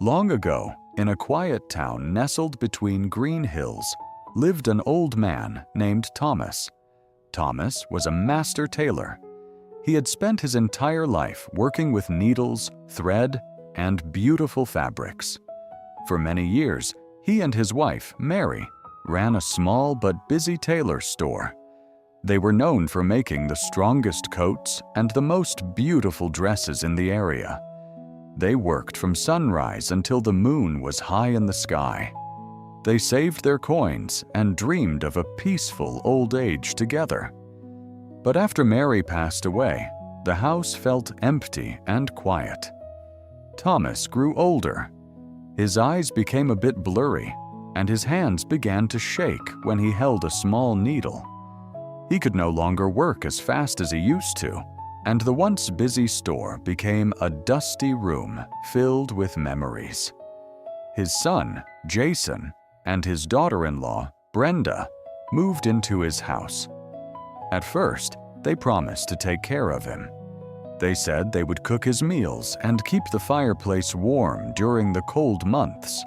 Long ago, in a quiet town nestled between green hills, lived an old man named Thomas. Thomas was a master tailor. He had spent his entire life working with needles, thread, and beautiful fabrics. For many years, he and his wife, Mary, ran a small but busy tailor store. They were known for making the strongest coats and the most beautiful dresses in the area. They worked from sunrise until the moon was high in the sky. They saved their coins and dreamed of a peaceful old age together. But after Mary passed away, the house felt empty and quiet. Thomas grew older. His eyes became a bit blurry, and his hands began to shake when he held a small needle. He could no longer work as fast as he used to, and the once busy store became a dusty room filled with memories. His son, Jason, and his daughter-in-law, Brenda, moved into his house. At first, they promised to take care of him. They said they would cook his meals and keep the fireplace warm during the cold months.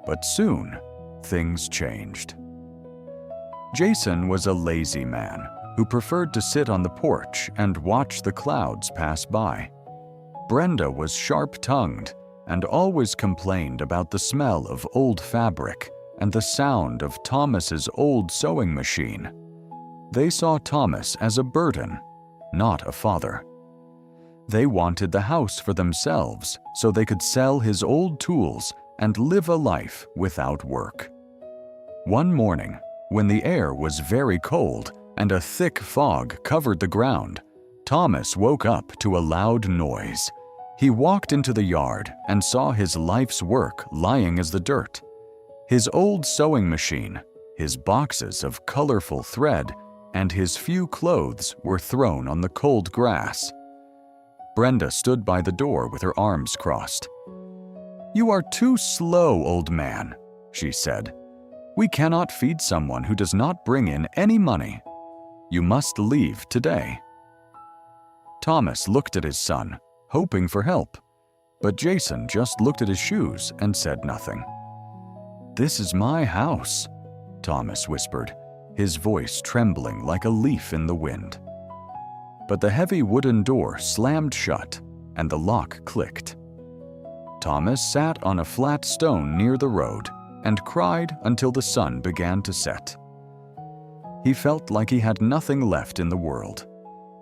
But soon, things changed. Jason was a lazy man who preferred to sit on the porch and watch the clouds pass by. Brenda was sharp-tongued and always complained about the smell of old fabric and the sound of Thomas's old sewing machine. They saw Thomas as a burden, not a father. They wanted the house for themselves so they could sell his old tools and live a life without work. One morning, when the air was very cold and a thick fog covered the ground, Thomas woke up to a loud noise. He walked into the yard and saw his life's work lying as the dirt. His old sewing machine, his boxes of colorful thread, and his few clothes were thrown on the cold grass. Brenda stood by the door with her arms crossed. "You are too slow, old man," she said. "We cannot feed someone who does not bring in any money. You must leave today." Thomas looked at his son, hoping for help, but Jason just looked at his shoes and said nothing. "This is my house," Thomas whispered, his voice trembling like a leaf in the wind. But the heavy wooden door slammed shut and the lock clicked. Thomas sat on a flat stone near the road and cried until the sun began to set. He felt like he had nothing left in the world.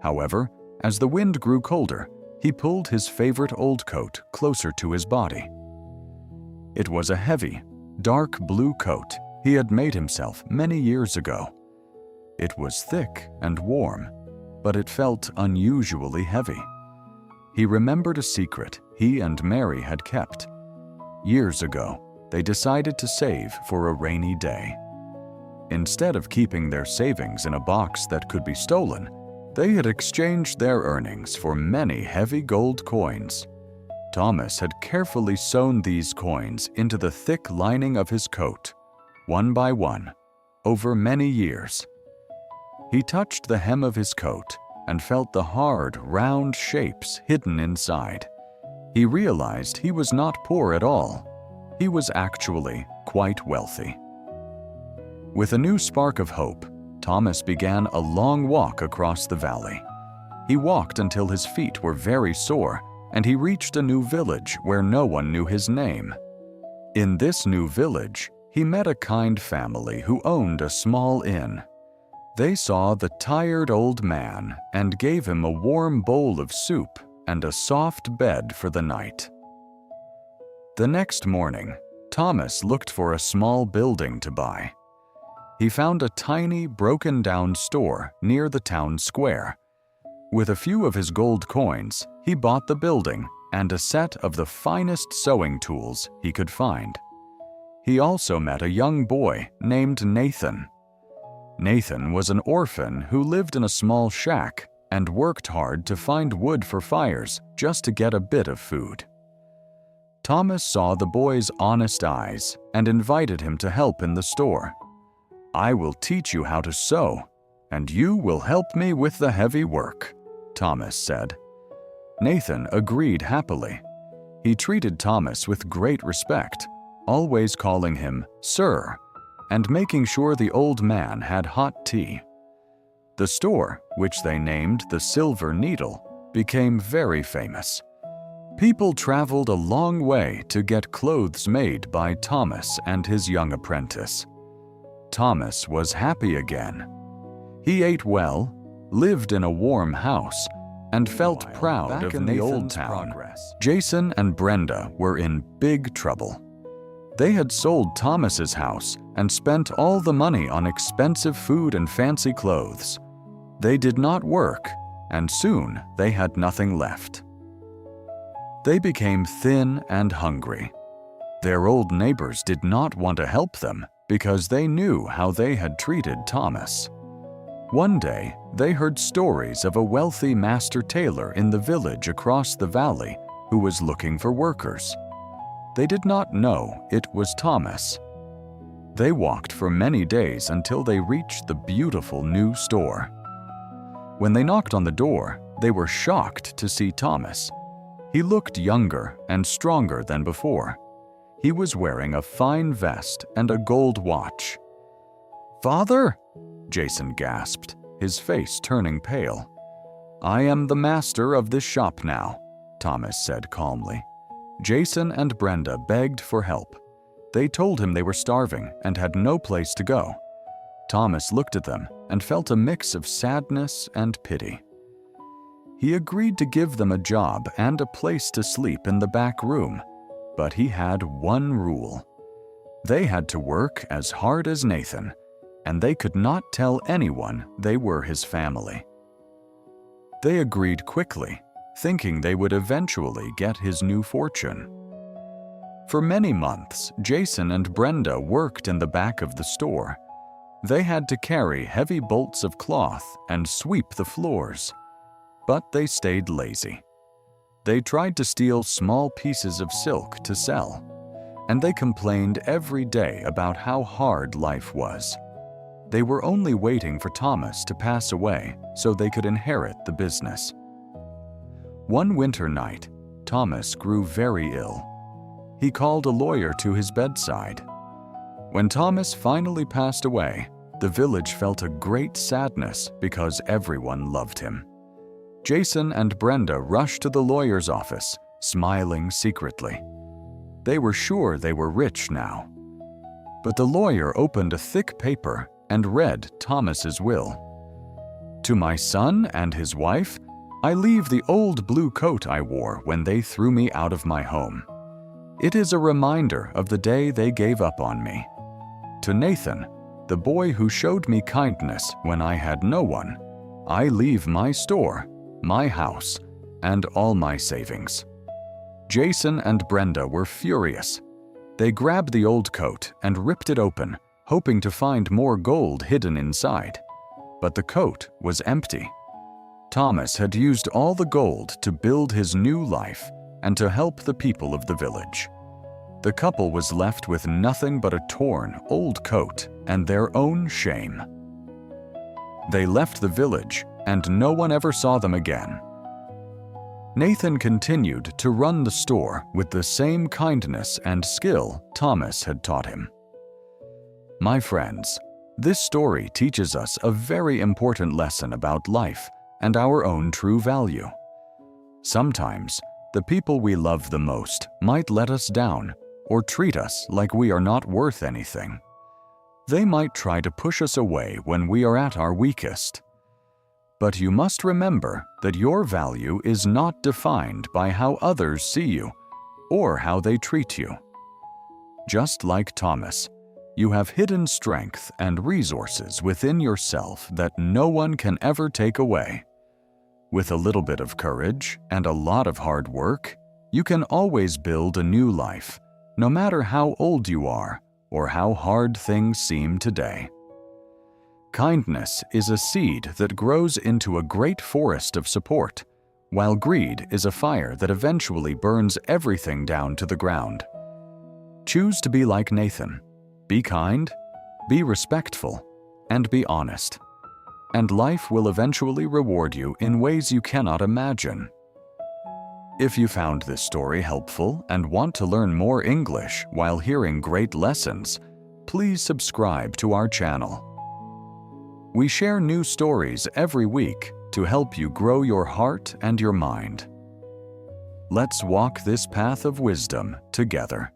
However, as the wind grew colder, he pulled his favorite old coat closer to his body. It was a heavy, dark blue coat he had made himself many years ago. It was thick and warm, but it felt unusually heavy. He remembered a secret he and Mary had kept. Years ago, they decided to save for a rainy day. Instead of keeping their savings in a box that could be stolen, they had exchanged their earnings for many heavy gold coins. Thomas had carefully sewn these coins into the thick lining of his coat, one by one, over many years. He touched the hem of his coat and felt the hard, round shapes hidden inside. He realized he was not poor at all. He was actually quite wealthy. With a new spark of hope, Thomas began a long walk across the valley. He walked until his feet were very sore, and he reached a new village where no one knew his name. In this new village, he met a kind family who owned a small inn. They saw the tired old man and gave him a warm bowl of soup and a soft bed for the night. The next morning, Thomas looked for a small building to buy. He found a tiny, broken-down store near the town square. With a few of his gold coins, he bought the building and a set of the finest sewing tools he could find. He also met a young boy named Nathan. Nathan was an orphan who lived in a small shack and worked hard to find wood for fires just to get a bit of food. Thomas saw the boy's honest eyes and invited him to help in the store. "I will teach you how to sew, and you will help me with the heavy work," Thomas said. Nathan agreed happily. He treated Thomas with great respect, always calling him "Sir," and making sure the old man had hot tea. The store, which they named the Silver Needle, became very famous. People traveled a long way to get clothes made by Thomas and his young apprentice. Thomas was happy again. He ate well, lived in a warm house, and felt proud of the old town. Jason and Brenda were in big trouble. They had sold Thomas's house and spent all the money on expensive food and fancy clothes. They did not work, and soon they had nothing left. They became thin and hungry. Their old neighbors did not want to help them because they knew how they had treated Thomas. One day, they heard stories of a wealthy master tailor in the village across the valley who was looking for workers. They did not know it was Thomas. They walked for many days until they reached the beautiful new store. When they knocked on the door, they were shocked to see Thomas. He looked younger and stronger than before. He was wearing a fine vest and a gold watch. "Father?" Jason gasped, his face turning pale. "I am the master of this shop now," Thomas said calmly. Jason and Brenda begged for help. They told him they were starving and had no place to go. Thomas looked at them and felt a mix of sadness and pity. He agreed to give them a job and a place to sleep in the back room, but he had one rule. They had to work as hard as Nathan, and they could not tell anyone they were his family. They agreed quickly, thinking they would eventually get his new fortune. For many months, Jason and Brenda worked in the back of the store. They had to carry heavy bolts of cloth and sweep the floors. But they stayed lazy. They tried to steal small pieces of silk to sell, and they complained every day about how hard life was. They were only waiting for Thomas to pass away so they could inherit the business. One winter night, Thomas grew very ill. He called a lawyer to his bedside. When Thomas finally passed away, the village felt a great sadness because everyone loved him. Jason and Brenda rushed to the lawyer's office, smiling secretly. They were sure they were rich now. But the lawyer opened a thick paper and read Thomas's will. "To my son and his wife, I leave the old blue coat I wore when they threw me out of my home. It is a reminder of the day they gave up on me. To Nathan, the boy who showed me kindness when I had no one, I leave my store, my house, and all my savings." Jason and Brenda were furious. They grabbed the old coat and ripped it open, hoping to find more gold hidden inside. But the coat was empty. Thomas had used all the gold to build his new life and to help the people of the village. The couple was left with nothing but a torn, old coat and their own shame. They left the village, and no one ever saw them again. Nathan continued to run the store with the same kindness and skill Thomas had taught him. My friends, this story teaches us a very important lesson about life and our own true value. Sometimes, the people we love the most might let us down or treat us like we are not worth anything. They might try to push us away when we are at our weakest. But you must remember that your value is not defined by how others see you or how they treat you. Just like Thomas, you have hidden strength and resources within yourself that no one can ever take away. With a little bit of courage and a lot of hard work, you can always build a new life, no matter how old you are or how hard things seem today. Kindness is a seed that grows into a great forest of support, while greed is a fire that eventually burns everything down to the ground. Choose to be like Nathan. Be kind, be respectful, and be honest. And life will eventually reward you in ways you cannot imagine. If you found this story helpful and want to learn more English while hearing great lessons, please subscribe to our channel. We share new stories every week to help you grow your heart and your mind. Let's walk this path of wisdom together.